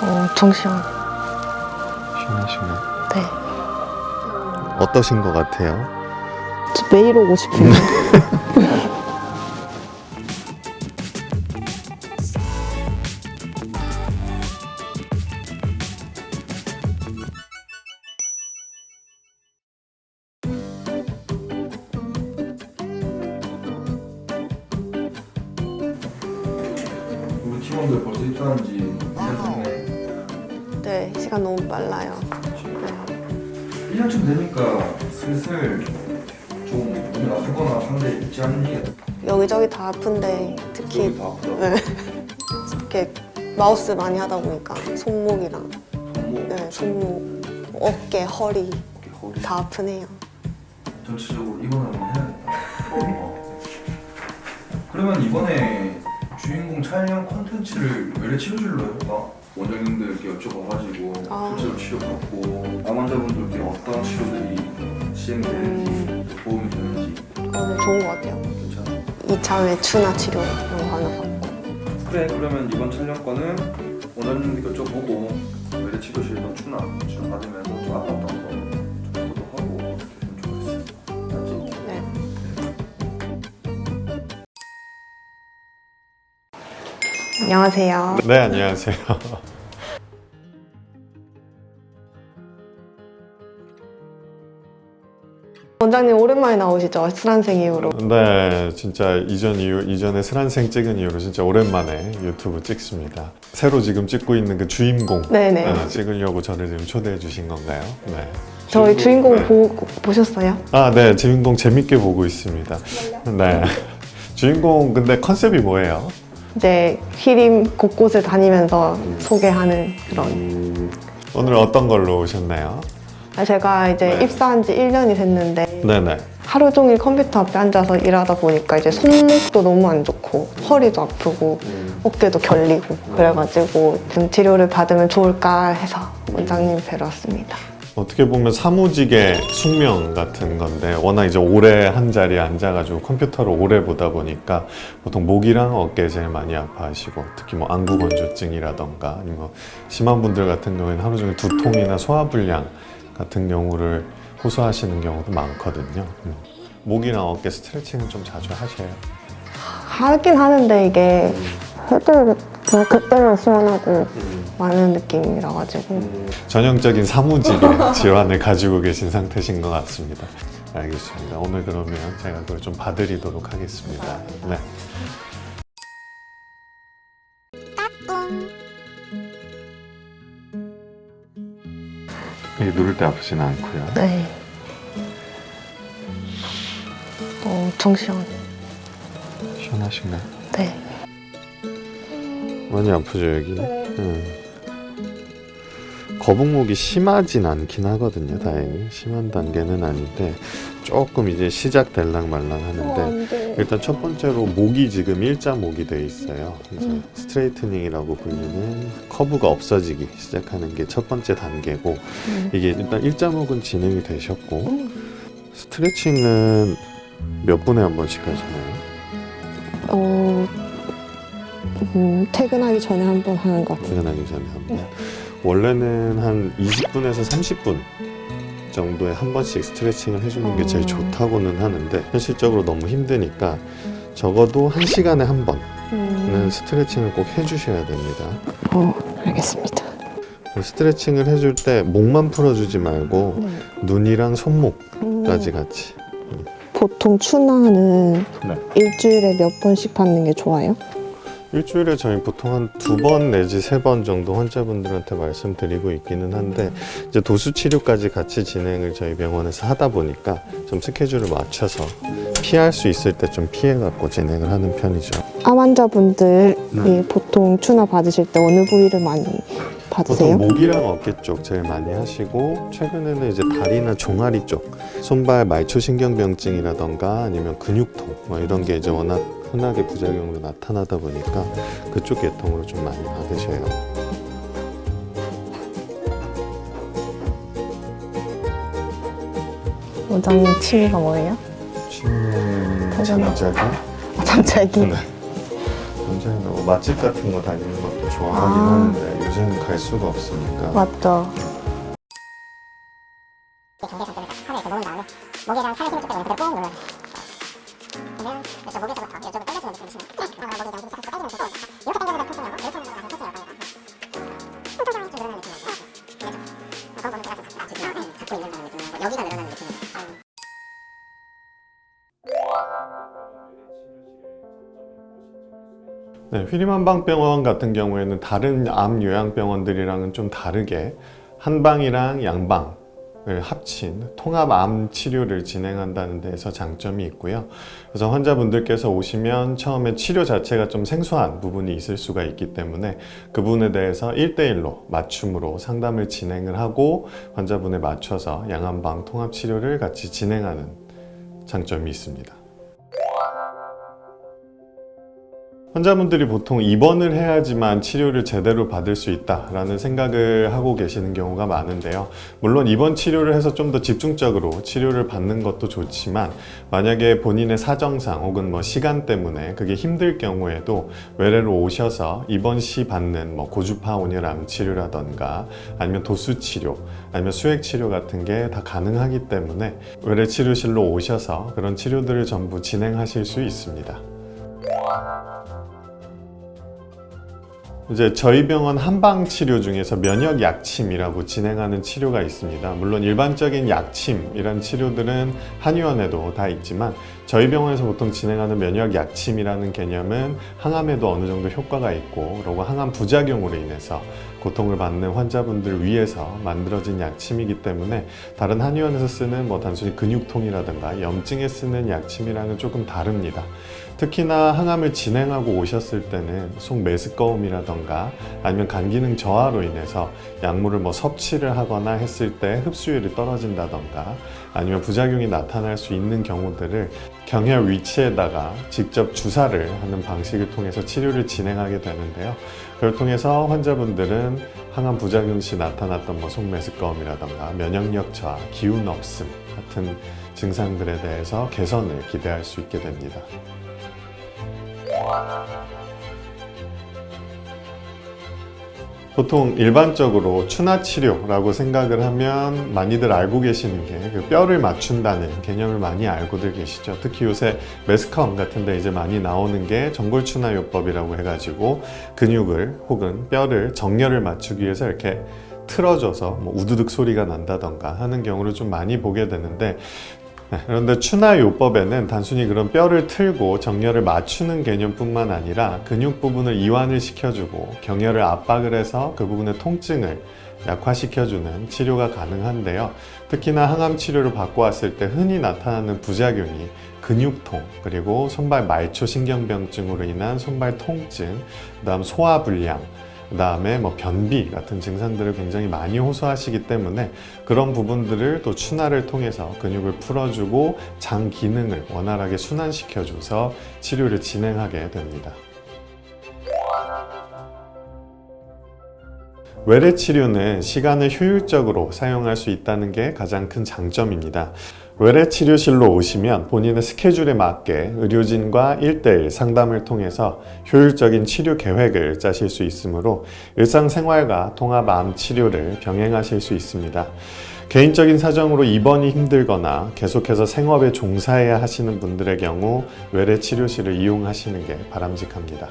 엄청 시원해. 시원하시나요? 네. 어떠신 것 같아요? 저 매일 오고 싶은데. 우리 팀원들 벌써 입사한 지 1년 됐네. 네, 시간 너무 빨라요. 네. 1년쯤 되니까 슬슬 좀 몸이 아프거나 상대에 있지 않니? 여기저기 다 아픈데 특히 여기 다 아프다. 네. 이렇게 마우스 많이 하다 보니까 손목이랑 손목, 네, 손목, 어깨, 허리 어깨, 허리. 다 아프네요. 전체적으로 입원을 한번 해야겠다. 그러면 이번에 주인공 촬영 콘텐츠를 외래 치료실로 해볼까? 원장님들께 여쭤봐가지고 아. 실제로 치료받고 암 환자분들께 어떤 치료들이 시행되는지 도움이 되는지 오늘 좋은 것 같아요. 괜찮아? 이참에 추나 치료 이런 거 하나 받고. 그래, 그러면 이번 촬영권은 원장님들 여쭤보고 외래 치료실도 추나 받으면서 좀 아팠던 거좀 보도하고 이렇게 되면 좋겠어. 알지? 네. 안녕하세요. 네, 안녕하세요. 원장님 오랜만에 나오시죠? 스란생 이후로. 네, 진짜 이전에 스란생 찍은 이후로 진짜 오랜만에 유튜브 찍습니다. 새로 지금 찍고 있는 그 주인공 네네. 찍으려고 저를 지금 초대해 주신 건가요? 네. 저희 주인공 네. 보셨어요? 아, 네, 주인공 재밌게 보고 있습니다. 네. 주인공 근데 컨셉이 뭐예요? 이제 휘림 곳곳을 다니면서 소개하는 그런. 오늘 어떤 걸로 오셨나요? 제가 이제 네. 입사한 지 1년이 됐는데 네네. 하루 종일 컴퓨터 앞에 앉아서 일하다 보니까 이제 손목도 너무 안 좋고 허리도 아프고 어깨도 결리고 그래가지고 등 치료를 받으면 좋을까 해서 원장님 뵈러 왔습니다. 어떻게 보면 사무직의 숙명 같은 건데 워낙 이제 오래 한 자리에 앉아가지고 컴퓨터를 오래 보다 보니까 보통 목이랑 어깨 제일 많이 아파하시고 특히 뭐 안구 건조증이라던가 아니면 뭐 심한 분들 같은 경우에는 하루 종일 두통이나 소화불량 같은 경우를 호소하시는 경우도 많거든요. 목이랑 어깨 스트레칭은 좀 자주 하셔요? 하긴 하는데 이게 해도 그때만 시원하고 많은 느낌이라 가지고 전형적인 사무직의 질환을 가지고 계신 상태신 것 같습니다. 알겠습니다. 오늘 그러면 제가 그걸 좀 봐드리도록 하겠습니다. 네. 이게 누를 때 아프진 않고요. 네. 엄청 시원해. 시원하신가요? 네. 많이 아프죠 여기? 거북목이 심하진 않긴 하거든요. 다행히 심한 단계는 아닌데 조금 이제 시작될랑 말랑 하는데 일단 첫 번째로 목이 지금 일자목이 돼 있어요. 이제 스트레이트닝이라고 불리는 커브가 없어지기 시작하는 게 첫 번째 단계고 이게 일단 일자목은 진행이 되셨고 스트레칭은 몇 분에 한 번씩 하시나요? 퇴근하기 전에 한 번 하는 것 같아요. 퇴근하기 전에 한 번. 원래는 한 20분에서 30분 정도에 한 번씩 스트레칭을 해주는 게 제일 좋다고는 하는데 현실적으로 너무 힘드니까 적어도 1시간에 한 번은 스트레칭을 꼭 해주셔야 됩니다. 알겠습니다. 스트레칭을 해줄 때 목만 풀어주지 말고 눈이랑 손목까지 같이. 보통 추나는 네. 일주일에 몇 번씩 받는 게 좋아요? 일주일에 저희 보통 한 2번 내지 3번 정도 환자분들한테 말씀드리고 있기는 한데 이제 도수 치료까지 같이 진행을 저희 병원에서 하다 보니까 좀 스케줄을 맞춰서 피할 수 있을 때 좀 피해갖고 진행을 하는 편이죠. 암 환자분들이 보통 추나 받으실 때 어느 부위를 많이 받으세요? 보통 목이랑 어깨 쪽 제일 많이 하시고 최근에는 이제 다리나 종아리 쪽 손발 말초신경병증이라던가 아니면 근육통 뭐 이런 게 이제 워낙 흔하게 부작용으로 나타나다 보니까 그쪽 계통으로 좀 많이 받으셔요. 원장님 취미가 뭐예요? 잠자기? 잠자기? 네. 잠자기 뭐 맛집 같은 거 다니는 것도 좋아하긴 아. 하는데 요새는 갈 수가 없으니까. 맞죠. 경계 상태에서 팔을 이렇게 놓은 다음에 목이랑 팔을 힘을 줬다가 그대로 꾹 눌러야 돼요. 그러면 이쪽 목에서부터 이쪽으로 당겨주는 느낌이 있습니다. 목이 이제 살짝 당겨주는 느낌. 이렇게 당겨주는 포징하고 이렇게 당겨주는 포징을 가요. 통통하게 좀 늘어나는 느낌이에요. 그래서 거꾸로 제가 좀 잡고 있는다는 느낌이고 여기가 늘어나는 느낌이에요. 네, 휘림한방병원 같은 경우에는 다른 암 요양병원들이랑은 좀 다르게 한방이랑 양방을 합친 통합암 치료를 진행한다는 데에서 장점이 있고요. 그래서 환자분들께서 오시면 처음에 치료 자체가 좀 생소한 부분이 있을 수가 있기 때문에 그 부분에 대해서 1대1로 맞춤으로 상담을 진행을 하고 환자분에 맞춰서 양한방 통합 치료를 같이 진행하는 장점이 있습니다. 환자분들이 보통 입원을 해야지만 치료를 제대로 받을 수 있다라는 생각을 하고 계시는 경우가 많은데요. 물론 입원 치료를 해서 좀 더 집중적으로 치료를 받는 것도 좋지만 만약에 본인의 사정상 혹은 뭐 시간 때문에 그게 힘들 경우에도 외래로 오셔서 입원 시 받는 뭐 고주파 온열암 치료라던가 아니면 도수 치료 아니면 수액 치료 같은 게 다 가능하기 때문에 외래 치료실로 오셔서 그런 치료들을 전부 진행하실 수 있습니다. 이제 저희 병원 한방 치료 중에서 면역 약침이라고 진행하는 치료가 있습니다. 물론 일반적인 약침이란 치료들은 한의원에도 다 있지만 저희 병원에서 보통 진행하는 면역 약침이라는 개념은 항암에도 어느 정도 효과가 있고 그리고 항암 부작용으로 인해서 고통을 받는 환자분들 위해서 만들어진 약침이기 때문에 다른 한의원에서 쓰는 뭐 단순히 근육통이라든가 염증에 쓰는 약침이랑은 조금 다릅니다. 특히나 항암을 진행하고 오셨을 때는 속 메스꺼움이라던가 아니면 간 기능 저하로 인해서 약물을 뭐 섭취를 하거나 했을 때 흡수율이 떨어진다던가 아니면 부작용이 나타날 수 있는 경우들을 경혈 위치에다가 직접 주사를 하는 방식을 통해서 치료를 진행하게 되는데요. 그걸 통해서 환자분들은 항암 부작용 시 나타났던 뭐 속메스꺼움이라던가 면역력 저하, 기운 없음 같은 증상들에 대해서 개선을 기대할 수 있게 됩니다. 보통 일반적으로 추나 치료라고 생각을 하면 많이들 알고 계시는 게 그 뼈를 맞춘다는 개념을 많이 알고들 계시죠. 특히 요새 매스컴 같은 데 이제 많이 나오는 게 전골추나요법이라고 해가지고 근육을 혹은 뼈를 정렬을 맞추기 위해서 이렇게 틀어줘서 뭐 우두둑 소리가 난다던가 하는 경우를 좀 많이 보게 되는데 그런데 추나요법에는 단순히 그런 뼈를 틀고 정렬을 맞추는 개념뿐만 아니라 근육 부분을 이완을 시켜주고 경혈을 압박을 해서 그 부분의 통증을 약화시켜주는 치료가 가능한데요. 특히나 항암 치료를 받고 왔을 때 흔히 나타나는 부작용이 근육통, 그리고 손발 말초신경병증으로 인한 손발 통증, 그다음 소화불량, 그 다음에 뭐 변비 같은 증상들을 굉장히 많이 호소하시기 때문에 그런 부분들을 또 추나를 통해서 근육을 풀어주고 장 기능을 원활하게 순환시켜줘서 치료를 진행하게 됩니다. 외래 치료는 시간을 효율적으로 사용할 수 있다는 게 가장 큰 장점입니다. 외래 치료실로 오시면 본인의 스케줄에 맞게 의료진과 1대1 상담을 통해서 효율적인 치료 계획을 짜실 수 있으므로 일상생활과 통합암 치료를 병행하실 수 있습니다. 개인적인 사정으로 입원이 힘들거나 계속해서 생업에 종사해야 하시는 분들의 경우 외래 치료실을 이용하시는 게 바람직합니다.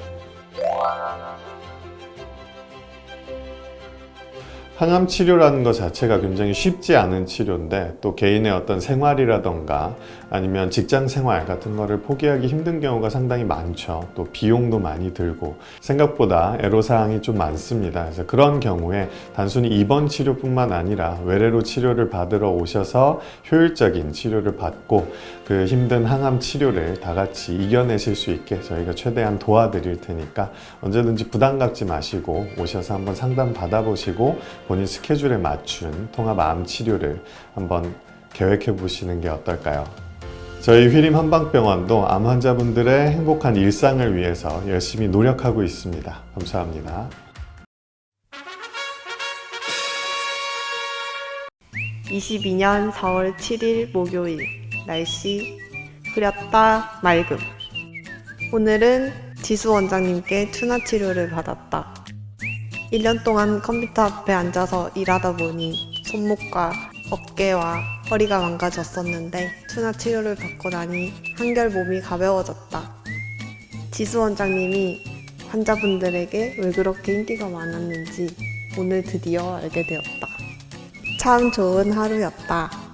항암 치료라는 것 자체가 굉장히 쉽지 않은 치료인데 또 개인의 어떤 생활이라던가 아니면 직장 생활 같은 거를 포기하기 힘든 경우가 상당히 많죠. 또 비용도 많이 들고 생각보다 애로사항이 좀 많습니다. 그래서 그런 경우에 단순히 입원 치료뿐만 아니라 외래로 치료를 받으러 오셔서 효율적인 치료를 받고 그 힘든 항암 치료를 다 같이 이겨내실 수 있게 저희가 최대한 도와드릴 테니까 언제든지 부담 갖지 마시고 오셔서 한번 상담 받아보시고 본인 스케줄에 맞춘 통합암 치료를 한번 계획해 보시는 게 어떨까요? 저희 휘림 한방병원도 암 환자분들의 행복한 일상을 위해서 열심히 노력하고 있습니다. 감사합니다. 22년 4월 7일 목요일 날씨 흐렸다 맑음. 오늘은 지수 원장님께 추나 치료를 받았다. 1년 동안 컴퓨터 앞에 앉아서 일하다 보니 손목과 어깨와 허리가 망가졌었는데 투나 치료를 받고 나니 한결 몸이 가벼워졌다. 지수 원장님이 환자분들에게 왜 그렇게 인기가 많았는지 오늘 드디어 알게 되었다. 참 좋은 하루였다.